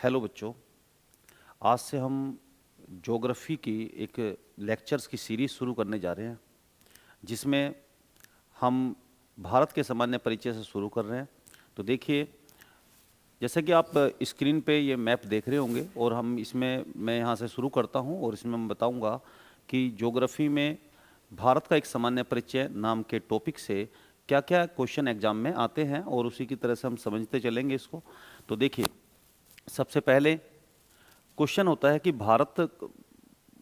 Hello बच्चों। आज से हम ज्योग्राफी की एक लेक्चर्स की सीरीज शुरू करने जा रहे हैं, जिसमें हम भारत के सामान्य परिचय से शुरू कर रहे हैं। तो देखिए, जैसे कि आप स्क्रीन पे ये मैप देख रहे होंगे, और हम इसमें मैं यहाँ से शुरू करता हूँ और इसमें मैं बताऊँगा कि ज्योग्राफी में भारत का एक सामान्य परिचय नाम के टॉपिक से क्या क्या क्वेश्चन एग्जाम में आते हैं, और उसी की तरह से हम समझते चलेंगे इसको। तो देखिए, सबसे पहले क्वेश्चन होता है कि भारत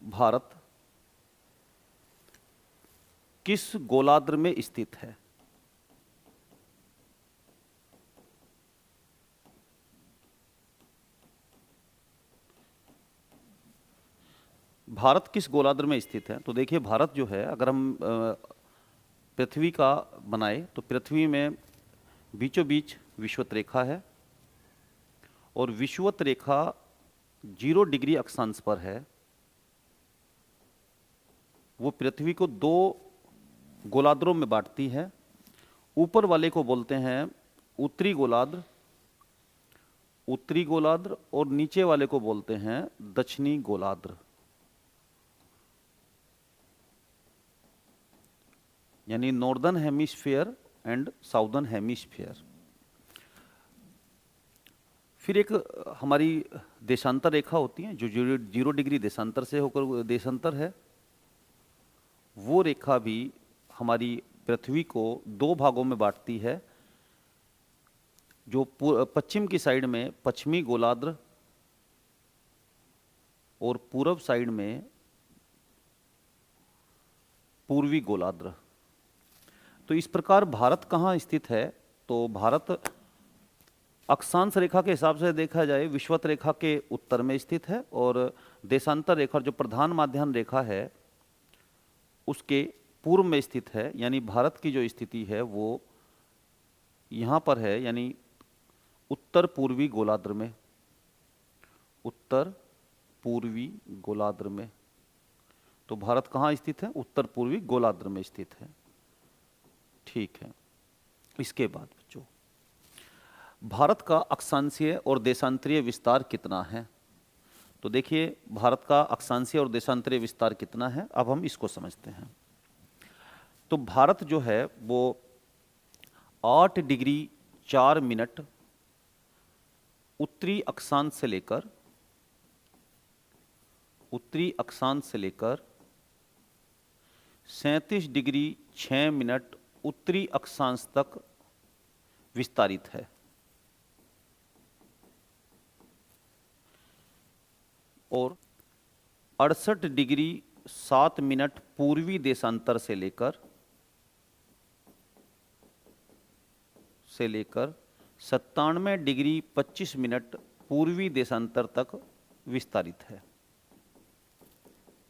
भारत किस गोलार्ध में स्थित है। भारत किस गोलार्ध में स्थित है? तो देखिए, भारत जो है, अगर हम पृथ्वी का बनाए तो पृथ्वी में बीचों बीच विषुवत रेखा है, और विषुवत रेखा 0 डिग्री अक्षांश पर है। वो पृथ्वी को 2 गोलार्धों में बांटती है। ऊपर वाले को बोलते हैं उत्तरी गोलार्ध, और नीचे वाले को बोलते हैं दक्षिणी गोलार्ध, यानी northern hemisphere and southern hemisphere. फिर एक हमारी देशांतर रेखा होती है, जो 0 डिग्री देशांतर से होकर देशांतर है। वो रेखा भी हमारी पृथ्वी को 2 भागों में बांटती है, जो पश्चिम की साइड में पश्चिमी गोलार्ध और पूर्व साइड में पूर्वी गोलार्ध। तो इस प्रकार भारत कहाँ स्थित है? तो भारत अक्षांश रेखा के हिसाब से देखा जाए विषुवत रेखा के उत्तर में स्थित है, और देशांतर रेखा जो प्रधान माध्याह्न रेखा है उसके पूर्व में स्थित है। यानी भारत की जो स्थिति है वो यहाँ पर है, यानी उत्तर पूर्वी गोलार्ध में, उत्तर पूर्वी गोलार्ध में। तो भारत कहाँ स्थित है? उत्तर पूर्वी गोलार्ध में स्थित है। ठीक है। इसके बाद बच्चों, भारत का अक्षांशीय और देशांतरीय विस्तार कितना है? तो देखिए, भारत का अक्षांशीय और देशांतरीय विस्तार कितना है, अब हम इसको समझते हैं। तो भारत जो है वो 8 डिग्री 4 मिनट उत्तरी अक्षांश से लेकर 37 डिग्री 6 मिनट उत्तरी अक्षांश तक विस्तारित है। और 68 डिग्री 7 मिनट पूर्वी देशांतर से लेकर 97 डिग्री 25 मिनट पूर्वी देशांतर तक विस्तारित है।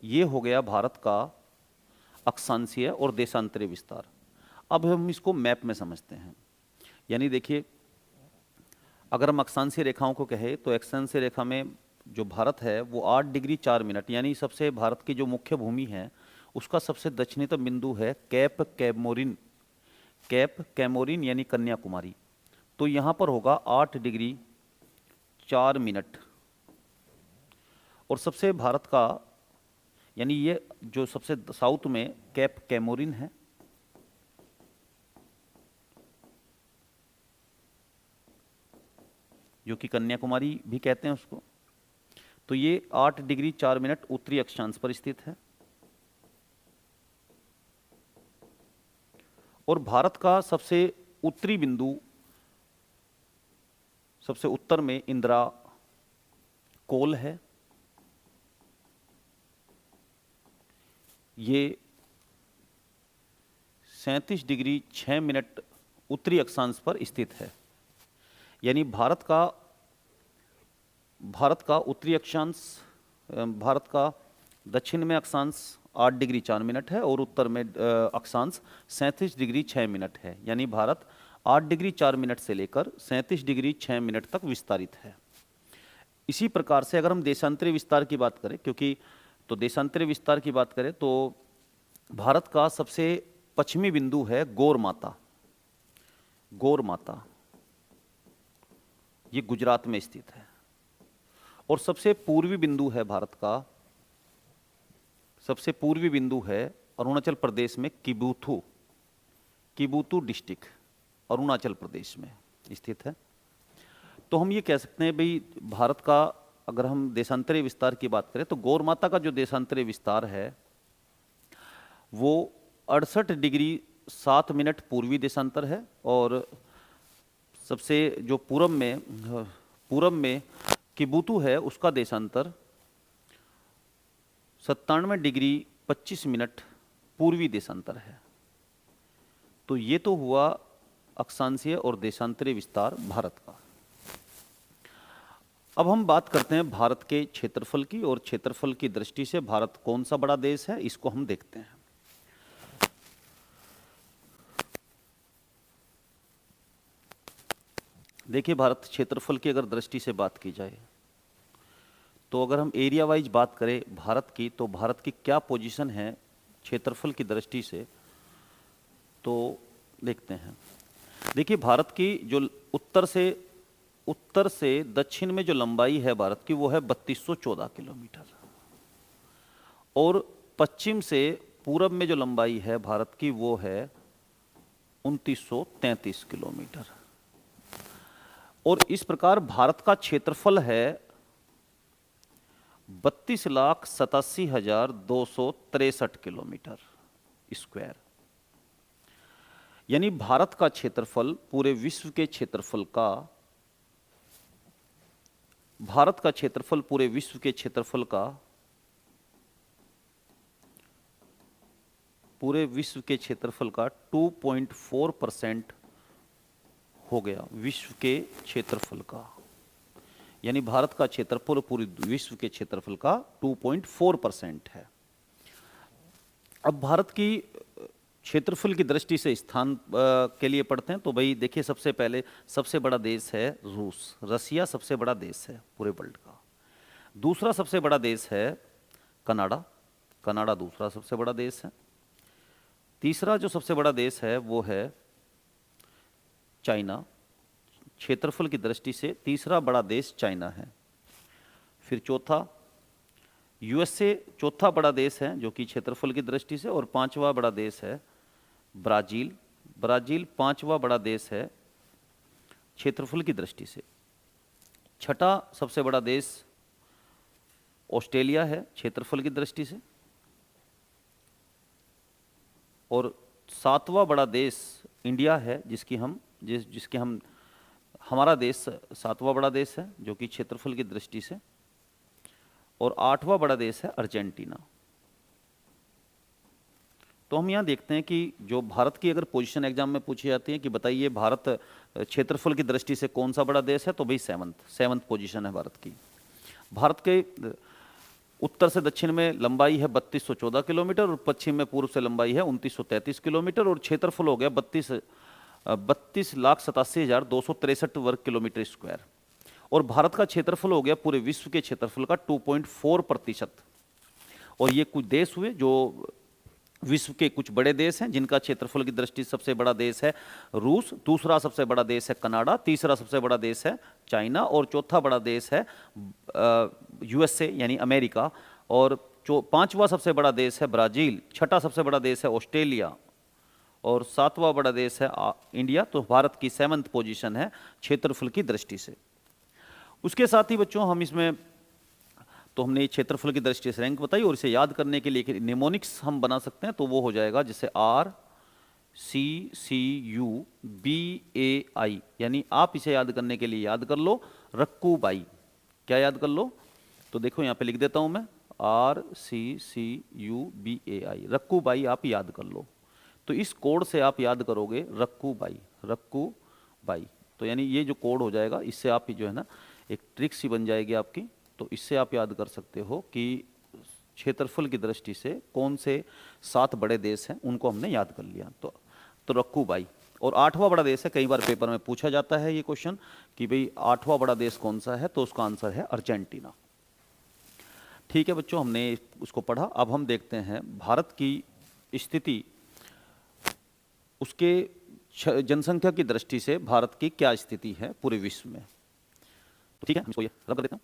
ये हो गया भारत का अक्षांशीय और देशांतरीय विस्तार। अब हम इसको मैप में समझते हैं। यानी देखिए, अगर हम अक्षांशीय रेखाओं को कहें तो अक्षांशीय रेखा में जो भारत है वो 8 डिग्री 4 मिनट, यानी सबसे भारत की जो मुख्य भूमि है उसका सबसे दक्षिणतम बिंदु है कैप कैमोरिन यानी कन्याकुमारी। तो यहाँ पर होगा 8 डिग्री 4 मिनट। और सबसे भारत का, यानी ये जो सबसे साउथ में कैप कैमोरिन है, जो कि कन्याकुमारी भी कहते हैं उसको। तो ये 8 डिग्री 4 मिनट उत्तरी अक्षांश पर स्थित है। और भारत का सबसे उत्तरी बिंदु, सबसे उत्तर में इंदिरा कोल है। ये 37 डिग्री 6 मिनट उत्तरी अक्षांश पर स्थित है। यानी भारत का उत्तरी अक्षांश, भारत का दक्षिण में अक्षांश 8 डिग्री 4 मिनट है, और उत्तर में अक्षांश 37 डिग्री 6 मिनट है। यानी भारत 8 डिग्री 4 मिनट से लेकर 37 डिग्री 6 मिनट तक विस्तारित है। इसी प्रकार से अगर हम देशांतरीय विस्तार की बात करें, देशांतरीय विस्तार की बात करें तो भारत का सबसे पश्चिमी बिंदु है गौर माता। ये गुजरात में स्थित है। और सबसे पूर्वी बिंदु है भारत का, सबसे पूर्वी बिंदु है अरुणाचल प्रदेश में किबुथु, किबुथु डिस्ट्रिक्ट अरुणाचल प्रदेश में स्थित है। तो हम ये कह सकते हैं भाई भारत का, अगर हम देशांतरीय विस्तार की बात करें तो गौर माता का जो देशांतरीय विस्तार है वो 68 डिग्री 7 मिनट पूर्वी देशांतर है, और सबसे जो पूरब में किबुथु है उसका देशांतर 97 डिग्री 25 मिनट पूर्वी देशांतर है। तो ये तो हुआ अक्षांशीय और देशांतरीय विस्तार भारत का। अब हम बात करते हैं भारत के क्षेत्रफल की, और क्षेत्रफल की दृष्टि से भारत कौन सा बड़ा देश है इसको हम देखते हैं। देखिए, भारत क्षेत्रफल की अगर दृष्टि से बात की जाए तो अगर हम एरिया वाइज बात करें भारत की, तो भारत की क्या पोजीशन है क्षेत्रफल की दृष्टि से, तो देखते हैं। देखिए, भारत की जो उत्तर से दक्षिण में जो लंबाई है भारत की वो है 3214 किलोमीटर, और पश्चिम से पूरब में जो लंबाई है भारत की वो है 2933 किलोमीटर। और इस प्रकार भारत का क्षेत्रफल है 32,87,263 किलोमीटर स्क्वायर। यानी भारत का क्षेत्रफल पूरे विश्व के क्षेत्रफल का, भारत का क्षेत्रफल पूरे विश्व के क्षेत्रफल का, पूरे विश्व के क्षेत्रफल का 2.4% हो गया, विश्व के क्षेत्रफल का। यानी भारत का क्षेत्रफल पूरे विश्व के क्षेत्रफल का 2.4% है। अब भारत की क्षेत्रफल की दृष्टि से स्थान के लिए पढ़ते हैं तो भाई देखिए, सबसे पहले सबसे बड़ा देश है रूस, रसिया सबसे बड़ा देश है पूरे वर्ल्ड का। दूसरा सबसे बड़ा देश है कनाडा, कनाडा दूसरा सबसे बड़ा देश है। तीसरा जो सबसे बड़ा देश है वो है चाइना, क्षेत्रफल की दृष्टि से तीसरा बड़ा देश चाइना है। फिर चौथा यूएसए चौथा बड़ा देश है जो कि क्षेत्रफल की दृष्टि से, और पांचवा बड़ा देश है ब्राजील, ब्राजील पांचवा बड़ा देश है क्षेत्रफल की दृष्टि से। छठा सबसे बड़ा देश ऑस्ट्रेलिया है क्षेत्रफल की दृष्टि से, और सातवां बड़ा देश इंडिया है जिसके हम हमारा देश सातवां बड़ा देश है जो कि क्षेत्रफल की दृष्टि से, और आठवां बड़ा देश है अर्जेंटीना। तो हम यहाँ देखते हैं कि जो भारत की अगर पोजीशन एग्जाम में पूछी जाती है कि बताइए भारत क्षेत्रफल की दृष्टि से कौन सा बड़ा देश है, तो भाई सेवंथ पोजीशन है भारत की। भारत के उत्तर से दक्षिण में लंबाई है 3214 किलोमीटर, और पश्चिम में पूर्व से लंबाई है 2933 किलोमीटर, और क्षेत्रफल हो गया 32,87,263 वर्ग किलोमीटर स्क्वायर। और भारत का क्षेत्रफल हो गया पूरे विश्व के क्षेत्रफल का 2.4%। और ये कुछ देश हुए जो विश्व के कुछ बड़े देश हैं जिनका क्षेत्रफल की दृष्टि से सबसे बड़ा देश है रूस, दूसरा सबसे बड़ा देश है कनाडा, तीसरा सबसे बड़ा देश है चाइना, और चौथा बड़ा देश है यूएसए यानी अमेरिका, और पांचवा सबसे बड़ा देश है ब्राजील, छठा सबसे बड़ा देश है ऑस्ट्रेलिया, और सातवां बड़ा देश है इंडिया। तो भारत की 7th पोजीशन है क्षेत्रफल की दृष्टि से। उसके साथ ही बच्चों हम इसमें तो हमने क्षेत्रफल की दृष्टि से रैंक बताई, और इसे याद करने के लिए निमोनिक्स हम बना सकते हैं, तो वो हो जाएगा जैसे RCCUBAI, यानी आप इसे याद करने के लिए याद कर लो रक्कूबाई। क्या याद कर लो, तो देखो यहाँ पे लिख देता हूँ मैं RCCUBAI, रक्कूबाई आप याद कर लो। तो इस कोड से आप याद करोगे रक्कूबाई। तो यानी ये जो कोड हो जाएगा इससे आप जो है ना एक ट्रिक सी बन जाएगी आपकी, तो इससे आप याद कर सकते हो कि क्षेत्रफल की दृष्टि से कौन से 7 बड़े देश हैं उनको हमने याद कर लिया। तो रक्कूबाई। और 8वां बड़ा देश है, कई बार पेपर में पूछा जाता है ये क्वेश्चन कि भाई 8वां बड़ा देश कौन सा है, तो उसका आंसर है अर्जेंटीना। ठीक है बच्चों, हमने उसको पढ़ा। अब हम देखते हैं भारत की स्थिति, उसके जनसंख्या की दृष्टि से भारत की क्या स्थिति है पूरे विश्व में। ठीक है, इसको ये रब कर देता हूं।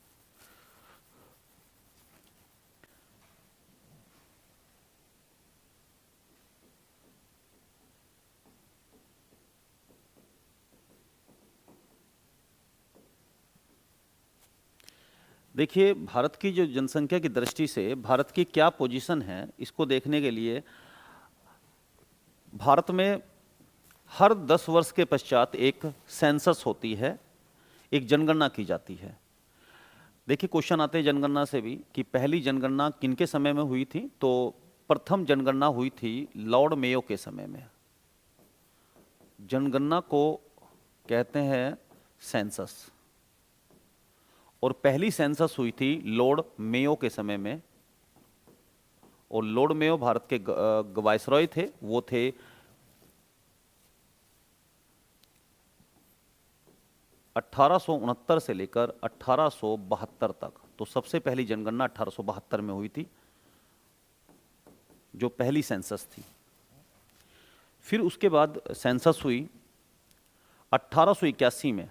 देखिए, भारत की जो जनसंख्या की दृष्टि से भारत की क्या पोजीशन है, इसको देखने के लिए भारत में हर 10 वर्ष के पश्चात एक सेंसस होती है, एक जनगणना की जाती है। देखिए, क्वेश्चन आते हैं जनगणना से भी कि पहली जनगणना किनके समय में हुई थी, तो प्रथम जनगणना हुई थी लॉर्ड मेयो के समय में। जनगणना को कहते हैं सेंसस, और पहली सेंसस हुई थी लॉर्ड मेयो के समय में। और लॉर्ड मेयो भारत के वाइसरॉय थे, वो थे 1869 से लेकर 1872 तक। तो सबसे पहली जनगणना 1872 में हुई थी, जो पहली सेंसस थी। फिर उसके बाद सेंसस हुई 1881 में।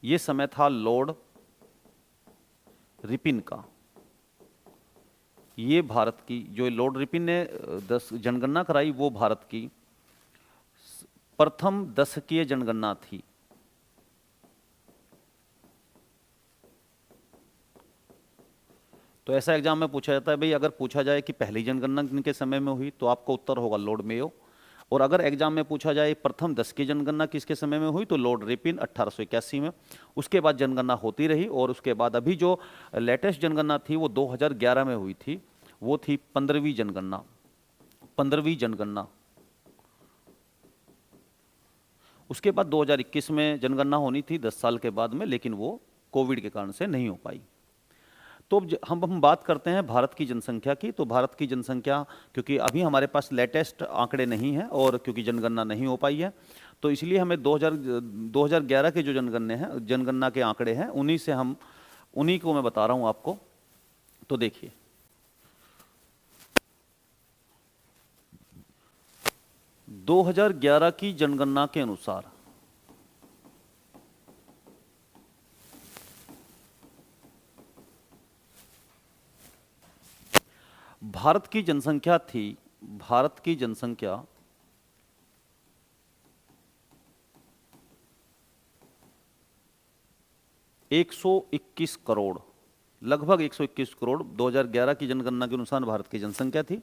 यह समय था लॉर्ड रिपिन का। ये भारत की, जो लॉर्ड रिपिन ने 10 जनगणना कराई, वो भारत की प्रथम दशकीय जनगणना थी। तो ऐसा एग्जाम में पूछा जाता है भाई, अगर पूछा जाए कि पहली जनगणना किनके समय में हुई, तो आपका उत्तर होगा लॉर्ड मेयो। और अगर एग्जाम में पूछा जाए प्रथम दशकीय जनगणना किसके समय में हुई, तो लॉर्ड रिपिन 1881 में। उसके बाद जनगणना होती रही, और उसके बाद अभी जो लेटेस्ट जनगणना थी वो 2011 में हुई थी, वो थी 15वीं जनगणना। 15वीं जनगणना। उसके बाद 2021 में जनगणना होनी थी 10 साल के बाद में, लेकिन वो कोविड के कारण से नहीं हो पाई। तो हम बात करते हैं भारत की जनसंख्या की। तो भारत की जनसंख्या, क्योंकि अभी हमारे पास लेटेस्ट आंकड़े नहीं हैं और क्योंकि जनगणना नहीं हो पाई है, तो इसलिए हमें 2011 के जो जनगणना के आंकड़े हैं, उन्हीं को मैं बता रहा हूं आपको। तो देखिए, 2011 की जनगणना के अनुसार भारत की जनसंख्या थी, भारत की जनसंख्या 121 करोड़, लगभग 121 करोड़ 2011 की जनगणना के अनुसार भारत की जनसंख्या थी,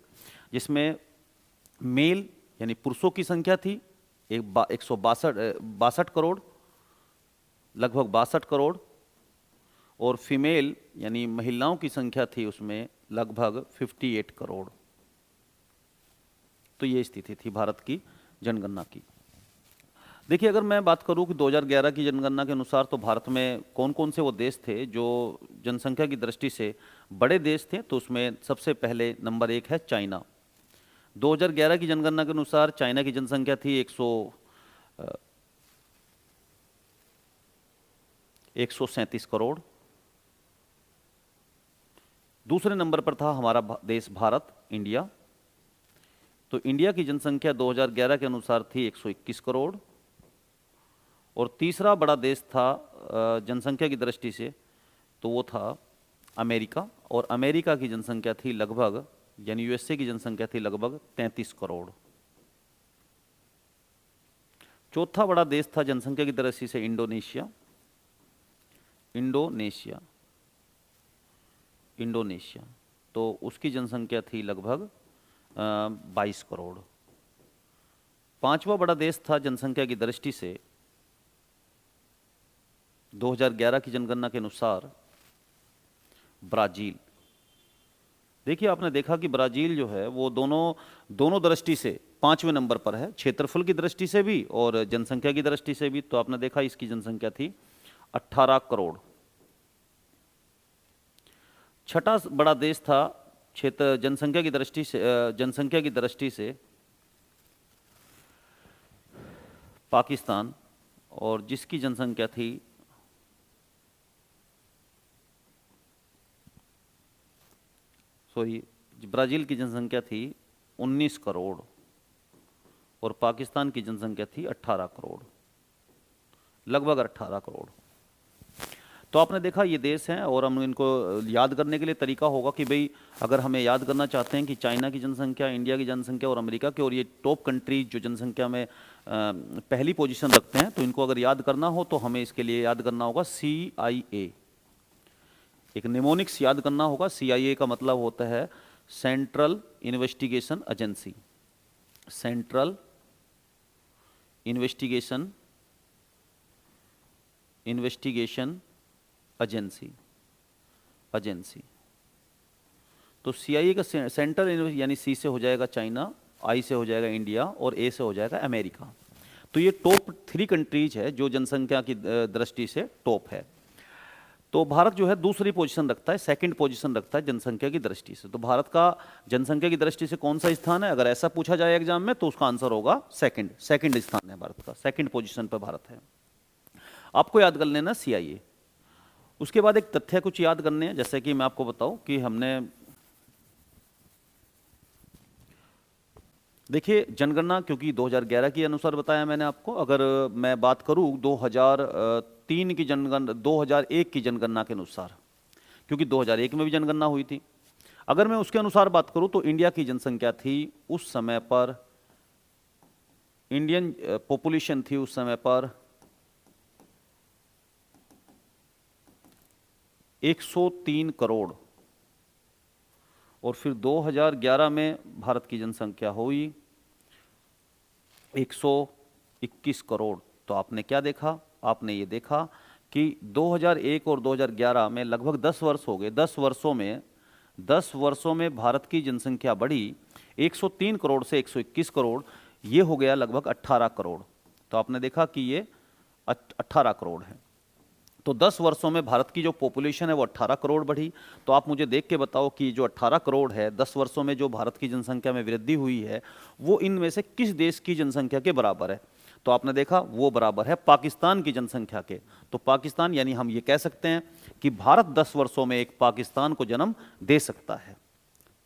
जिसमें मेल यानी पुरुषों की संख्या थी 162 करोड़, लगभग 62 करोड़, और फीमेल यानी महिलाओं की संख्या थी उसमें लगभग 58 करोड़। तो ये स्थिति थी भारत की जनगणना की। देखिए, अगर मैं बात करूं कि 2011 की जनगणना के अनुसार तो भारत में कौन कौन से वो देश थे जो जनसंख्या की दृष्टि से बड़े देश थे, तो उसमें सबसे पहले नंबर 1 है चाइना। 2011 की जनगणना के अनुसार चाइना की जनसंख्या थी 137 करोड़। दूसरे नंबर पर था हमारा देश भारत, इंडिया। तो इंडिया की जनसंख्या 2011 के अनुसार थी 121 करोड़। और तीसरा बड़ा देश था जनसंख्या की दृष्टि से, तो वो था अमेरिका, और अमेरिका की जनसंख्या थी लगभग, यानी यूएसए की जनसंख्या थी लगभग 33 करोड़। चौथा बड़ा देश था जनसंख्या की दृष्टि से इंडोनेशिया। इंडोनेशिया, तो उसकी जनसंख्या थी लगभग 22 करोड़। पांचवा बड़ा देश था जनसंख्या की दृष्टि से 2011 की जनगणना के अनुसार ब्राजील। देखिए, आपने देखा कि ब्राजील जो है वो दोनों दृष्टि से 5वें नंबर पर है, क्षेत्रफल की दृष्टि से भी और जनसंख्या की दृष्टि से भी। तो आपने देखा इसकी जनसंख्या थी 18 करोड़। छठा बड़ा देश था जनसंख्या की दृष्टि से पाकिस्तान, और जिसकी जनसंख्या थी ब्राजील की जनसंख्या थी 19 करोड़ और पाकिस्तान की जनसंख्या थी 18 करोड़, लगभग 18 करोड़। तो आपने देखा ये देश हैं, और हम इनको याद करने के लिए तरीका होगा कि भाई अगर हमें याद करना चाहते हैं कि चाइना की जनसंख्या, इंडिया की जनसंख्या और अमेरिका की, और ये टॉप कंट्रीज जो जनसंख्या में पहली पोजीशन रखते हैं, तो इनको अगर याद करना हो तो हमें इसके लिए याद करना होगा CIA। एक निमोनिक्स याद करना होगा। CIA का मतलब होता है central investigation agency, central investigation agency. तो CIA का सेंट्रल यानी C से हो जाएगा चाइना, I से हो जाएगा इंडिया और A से हो जाएगा अमेरिका। तो ये टॉप 3 कंट्रीज है जो जनसंख्या की दृष्टि से टॉप है। तो भारत जो है दूसरी पोजीशन रखता है, सेकंड पोजीशन रखता है जनसंख्या की दृष्टि से। तो भारत का जनसंख्या की दृष्टि से कौन सा स्थान है, अगर ऐसा पूछा जाए एग्जाम में, तो उसका आंसर होगा सेकंड स्थान है भारत का, सेकंड पोजीशन पर भारत है। आपको याद कर लेना CIA। उसके बाद एक तथ्य कुछ याद करने हैं, जैसे कि मैं आपको बताऊं कि हमने देखिए जनगणना, क्योंकि 2011 के अनुसार बताया मैंने आपको, अगर मैं बात करूं 2003 की जनगणना, 2001 की जनगणना के अनुसार, क्योंकि 2001 में भी जनगणना हुई थी, अगर मैं उसके अनुसार बात करूं तो इंडिया की जनसंख्या थी उस समय पर, इंडियन पॉपुलेशन थी उस समय पर 103 करोड़, और फिर 2011 में भारत की जनसंख्या हुई 121 करोड़। तो आपने क्या देखा, आपने ये देखा कि 2001 और 2011 में लगभग 10 वर्ष हो गए। 10 वर्षों में भारत की जनसंख्या बढ़ी 103 करोड़ से 121 करोड़, ये हो गया लगभग 18 करोड़। तो आपने देखा कि ये 18 करोड़ है। तो 10 वर्षों में भारत की जो पॉपुलेशन है वो 18 करोड़ बढ़ी। तो आप मुझे देख के बताओ कि जो 18 करोड़ है 10 वर्षों में जो भारत की जनसंख्या में वृद्धि हुई है, वो इनमें से किस देश की जनसंख्या के बराबर है। तो आपने देखा वो बराबर है पाकिस्तान की जनसंख्या के। तो पाकिस्तान, यानी हम ये कह सकते हैं कि भारत 10 वर्षों में एक पाकिस्तान को जन्म दे सकता है।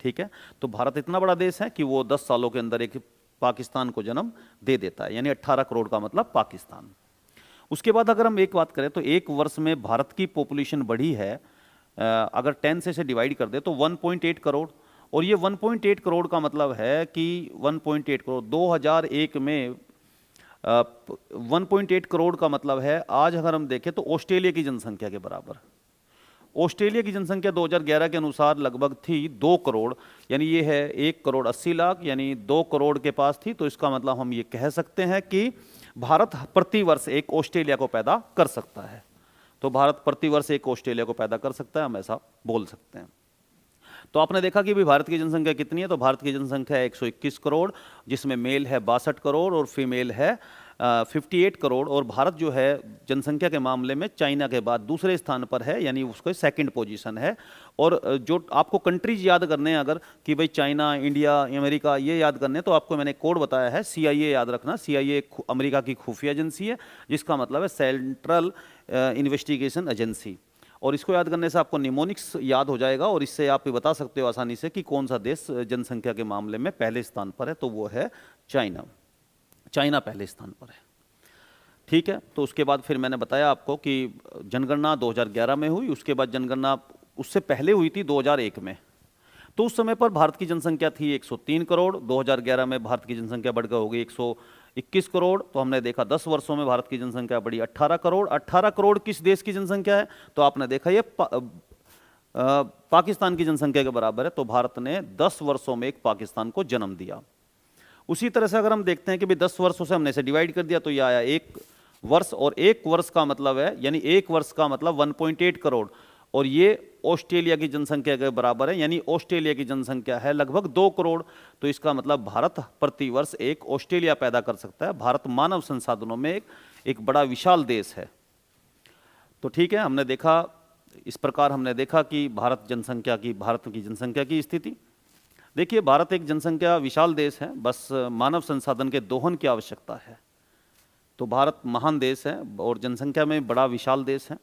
ठीक है, तो भारत इतना बड़ा देश है कि वो 10 सालों के अंदर एक पाकिस्तान को जन्म दे देता है, यानी 18 करोड़ का मतलब पाकिस्तान। उसके बाद अगर हम एक बात करें तो एक वर्ष में भारत की पॉपुलेशन बढ़ी है, अगर 10 से डिवाइड कर दे तो 1.8 करोड़, और ये 1.8 करोड़ का मतलब है कि 1.8 करोड़ 2001 में 1.8 करोड़ का मतलब है, आज अगर हम देखें तो ऑस्ट्रेलिया की जनसंख्या के बराबर। ऑस्ट्रेलिया की जनसंख्या 2011 के अनुसार लगभग थी 2 करोड़, यानी ये है 1 करोड़ 80 लाख, यानी 2 करोड़ के पास थी। तो इसका मतलब हम ये कह सकते हैं कि भारत प्रति वर्ष एक ऑस्ट्रेलिया को पैदा कर सकता है। तो भारत प्रति वर्ष एक ऑस्ट्रेलिया को पैदा कर सकता है, हम ऐसा बोल सकते हैं। तो आपने देखा कि भाई भारत की जनसंख्या कितनी है, तो भारत की जनसंख्या है 121 करोड़, जिसमें मेल है 62 करोड़ और फीमेल है 58 करोड़। और भारत जो है जनसंख्या के मामले में चाइना के बाद दूसरे स्थान पर है, यानी उसको सेकंड पोजीशन है। और जो आपको कंट्रीज याद करने हैं अगर कि भाई चाइना, इंडिया, अमेरिका, ये याद करने, तो आपको मैंने कोड बताया है CIA याद रखना। CIA अमेरिका की खुफिया एजेंसी है, जिसका मतलब है सेंट्रल इन्वेस्टिगेशन एजेंसी। और इसको याद करने से आपको निमोनिक्स याद हो जाएगा, और इससे आप ये बता सकते हो आसानी से कि कौन सा देश जनसंख्या के मामले में पहले स्थान पर है, तो वो है चाइना। चाइना पहले स्थान पर है। ठीक है, तो उसके बाद फिर मैंने बताया आपको कि जनगणना 2011 में हुई, उसके बाद जनगणना उससे पहले हुई थी 2001 में। तो उस समय पर भारत की जनसंख्या थी 103 करोड़, 2011 में भारत की जनसंख्या बढ़कर हो गई 121 करोड़। तो हमने देखा 10 वर्षों में भारत की जनसंख्या बढ़ी 18 करोड़। 18 करोड़ किस देश की जनसंख्या है, तो आपने देखा ये पाकिस्तान की जनसंख्या के बराबर है। तो भारत ने 10 वर्षों में एक पाकिस्तान को जन्म दिया। उसी तरह से अगर हम देखते हैं कि भाई 10 वर्षों से हमने इसे डिवाइड कर दिया, तो ये आया 1 वर्ष, और 1 वर्ष का मतलब है, यानी 1 वर्ष का मतलब 1.8 करोड़, और ये ऑस्ट्रेलिया की जनसंख्या के बराबर है, यानी ऑस्ट्रेलिया की जनसंख्या है लगभग 2 करोड़। तो इसका मतलब भारत प्रति वर्ष एक ऑस्ट्रेलिया पैदा कर सकता है। भारत मानव संसाधनों में एक बड़ा विशाल देश है। तो ठीक है, हमने देखा, इस प्रकार हमने देखा कि भारत की जनसंख्या की स्थिति। देखिए, भारत एक जनसंख्या विशाल देश है, बस मानव संसाधन के दोहन की आवश्यकता है। तो भारत महान देश है और जनसंख्या में बड़ा विशाल देश है।